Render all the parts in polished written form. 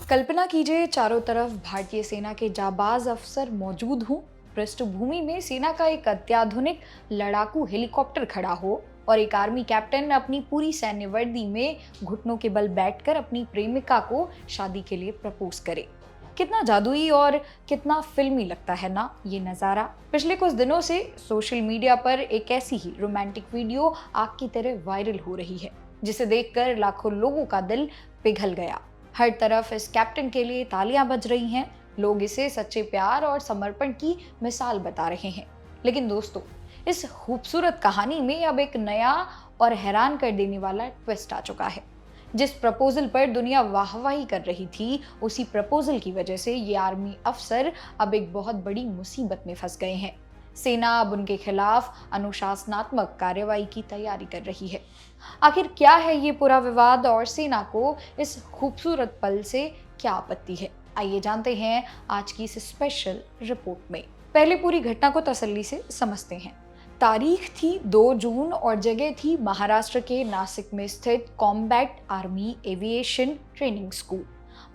कल्पना कीजिए चारों तरफ भारतीय सेना के जाबाज अफसर मौजूद हों। पृष्ठभूमि में सेना का एक अत्याधुनिक लड़ाकू हेलीकॉप्टर खड़ा हो और एक आर्मी कैप्टन अपनी पूरी सैन्य वर्दी में घुटनों के बल बैठकर अपनी प्रेमिका को शादी के लिए प्रपोज करे। कितना जादुई और कितना फिल्मी लगता है ना ये नज़ारा। पिछले कुछ दिनों से सोशल मीडिया पर एक ऐसी ही रोमांटिक वीडियो आग की तरह वायरल हो रही है, जिसे देखकर लाखों लोगों का दिल पिघल गया। हर तरफ इस कैप्टन के लिए तालियां बज रही हैं। लोग इसे सच्चे प्यार और समर्पण की मिसाल बता रहे हैं। लेकिन दोस्तों, इस खूबसूरत कहानी में अब एक नया और हैरान कर देने वाला ट्विस्ट आ चुका है। जिस प्रपोजल पर दुनिया वाहवाही कर रही थी, उसी प्रपोजल की वजह से ये आर्मी अफसर अब एक बहुत बड़ी मुसीबत में फंस गए हैं। सेना अब उनके खिलाफ अनुशासनात्मक कार्रवाई की तैयारी कर रही है। आखिर क्या है ये पूरा विवाद और सेना को इस खूबसूरत पल से क्या आपत्ति है? आइए जानते हैं आज की इस स्पेशल रिपोर्ट में। पहले पूरी घटना को तसल्ली से समझते हैं। तारीख थी 2 जून और जगह थी महाराष्ट्र के नासिक में स्थित combat army aviation training school.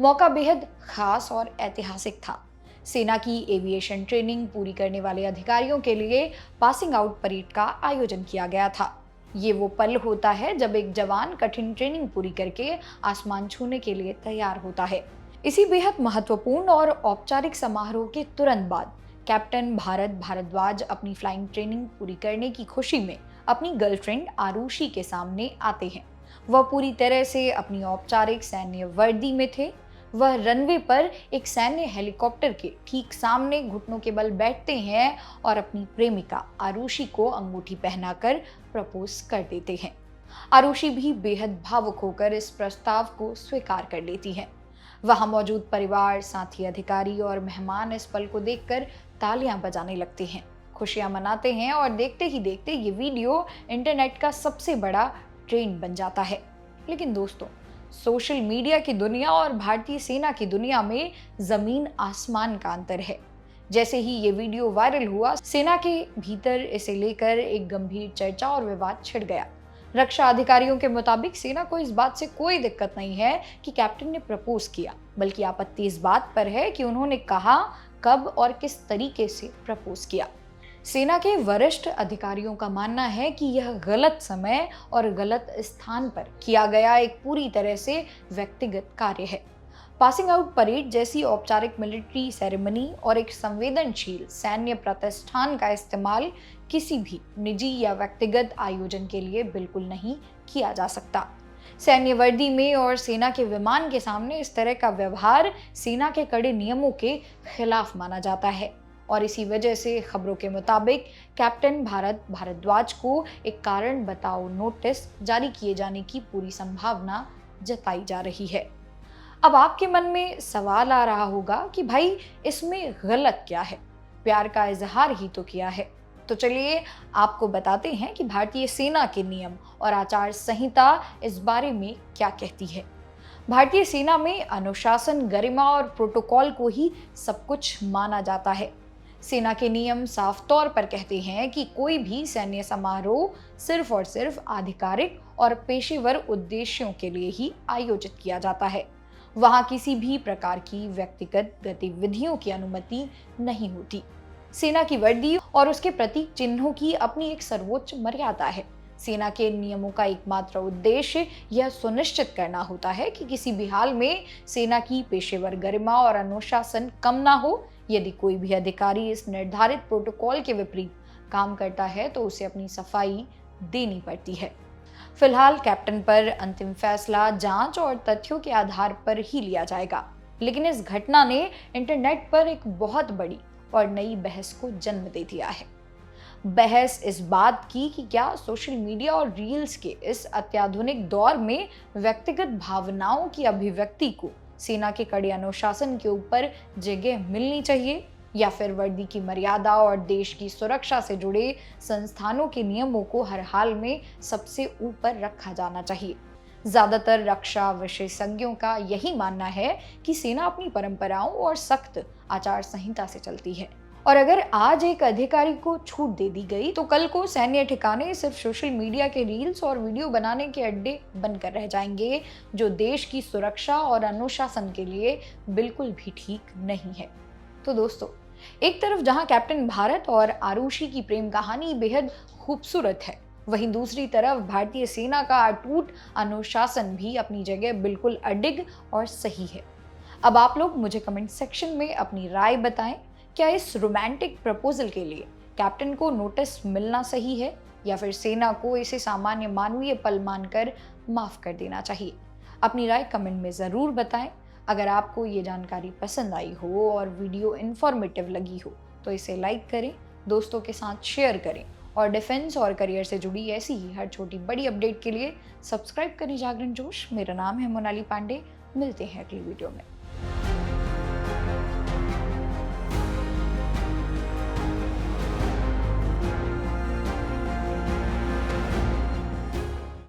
मौका बेहद खास और ऐतिहासिक था। सेना की एविएशन ट्रेनिंग पूरी करने वाले अधिकारियों के लिए पासिंग आउट परेड का आयोजन किया गया था। ये वो पल होता है जब एक जवान कठिन ट्रेनिंग पूरी करके आसमान छूने के लिए तैयार होता है। इसी बेहद महत्वपूर्ण और औपचारिक समारोह के तुरंत बाद कैप्टन भारत भारद्वाज अपनी फ्लाइंग ट्रेनिंग पूरी करने की खुशी में अपनी गर्लफ्रेंड आरुषि के सामने आते हैं। वह पूरी तरह से अपनी औपचारिक सैन्य वर्दी में थे। वह रनवे पर एक सैन्य हेलीकॉप्टर के ठीक सामने घुटनों के बल बैठते हैं और अपनी प्रेमिका आरुषि को अंगूठी पहनाकर प्रपोज कर देते हैं। आरुषि भी बेहद भावुक होकर इस प्रस्ताव को स्वीकार कर लेती है। वहां मौजूद परिवार, साथी, अधिकारी और मेहमान इस पल को देखकर तालियां बजाने लगते हैं, खुशियां मनाते हैं और देखते ही देखते ये वीडियो इंटरनेट का सबसे बड़ा ट्रेंड बन जाता है। लेकिन दोस्तों, सोशल मीडिया की दुनिया और भारतीय सेना की दुनिया में जमीन आसमान का अंतर है। जैसे ही ये वीडियो वायरल हुआ, सेना के भीतर इसे लेकर एक गंभीर चर्चा और विवाद छिड़ गया। रक्षा अधिकारियों के मुताबिक सेना को इस बात से कोई दिक्कत नहीं है कि कैप्टन ने प्रपोज किया, बल्कि आपत्ति इस बात पर है कि उन्होंने कहा, कब और किस तरीके से प्रपोज किया। सेना के वरिष्ठ अधिकारियों का मानना है कि यह गलत समय और गलत स्थान पर किया गया एक पूरी तरह से व्यक्तिगत कार्य है। पासिंग आउट परेड जैसी औपचारिक मिलिट्री सेरेमनी और एक संवेदनशील सैन्य प्रतिष्ठान का इस्तेमाल किसी भी निजी या व्यक्तिगत आयोजन के लिए बिल्कुल नहीं किया जा सकता। सैन्य वर्दी में और सेना के विमान के सामने इस तरह का व्यवहार सेना के कड़े नियमों के खिलाफ माना जाता है और इसी वजह से खबरों के मुताबिक कैप्टन भारत भारद्वाज को एक कारण बताओ नोटिस जारी किए जाने की पूरी संभावना जताई जा रही है। अब आपके मन में सवाल आ रहा होगा कि भाई इसमें गलत क्या है, प्यार का इजहार ही तो किया है। तो चलिए आपको बताते हैं कि भारतीय सेना के नियम और आचार संहिता इस बारे में क्या कहती है। भारतीय सेना में अनुशासन, गरिमा और प्रोटोकॉल को ही सब कुछ माना जाता है। सेना के नियम साफ तौर पर कहते हैं कि कोई भी सैन्य समारोह सिर्फ और सिर्फ आधिकारिक और पेशेवर उद्देश्यों के लिए ही आयोजित किया जाता है। वहां किसी भी प्रकार की व्यक्तिगत गतिविधियों की अनुमति नहीं होती। सेना की वर्दी और उसके प्रतीक चिन्हों की अपनी एक सर्वोच्च मर्यादा है। सेना के नियमों का एकमात्र उद्देश्य यह सुनिश्चित करना होता है कि किसी भी हाल में सेना की पेशेवर गरिमा और अनुशासन कम ना हो। यदि कोई भी अधिकारी इस निर्धारित प्रोटोकॉल के विपरीत काम करता है तो उसे अपनी सफाई देनी पड़ती है। फिलहाल कैप्टन पर अंतिम फैसला जांच और तथ्यों के आधार पर ही लिया जाएगा। लेकिन इस घटना ने इंटरनेट पर एक बहुत बड़ी और नई बहस को जन्म दे दिया है। बहस इस बात की कि क्या सोशल मीडिया और रील्स के इस अत्याधुनिक दौर में व्यक्तिगत भावनाओं की अभिव्यक्ति को सेना के कड़े अनुशासन के ऊपर जगह मिलनी चाहिए, या फिर वर्दी की मर्यादा और देश की सुरक्षा से जुड़े संस्थानों के नियमों को हर हाल में सबसे ऊपर रखा जाना चाहिए। ज्यादातर रक्षा विशेषज्ञों का यही मानना है कि सेना अपनी परंपराओं और सख्त आचार संहिता से चलती है और अगर आज एक अधिकारी को छूट दे दी गई तो कल को सैन्य ठिकाने सिर्फ सोशल मीडिया के रील्स और वीडियो बनाने के अड्डे बनकर रह जाएंगे, जो देश की सुरक्षा और अनुशासन के लिए बिल्कुल भी ठीक नहीं है। तो दोस्तों, एक तरफ जहां कैप्टन भारत और आरुषि की प्रेम कहानी बेहद खूबसूरत है, वहीं दूसरी तरफ भारतीय सेना का अटूट अनुशासन भी अपनी जगह बिल्कुल अडिग और सही है। अब आप लोग मुझे कमेंट सेक्शन में अपनी राय बताएं, क्या इस रोमांटिक प्रपोजल के लिए कैप्टन को नोटिस मिलना सही है या फिर सेना को इसे सामान्य मानवीय पल मानकर माफ कर देना चाहिए? अपनी राय कमेंट में ज़रूर बताएं। अगर आपको ये जानकारी पसंद आई हो और वीडियो इन्फॉर्मेटिव लगी हो तो इसे लाइक करें, दोस्तों के साथ शेयर करें और डिफेंस और करियर से जुड़ी ऐसी ही हर छोटी बड़ी अपडेट के लिए सब्सक्राइब करें जागरण जोश। मेरा नाम है मोनाली पांडे। मिलते हैं अगली वीडियो में।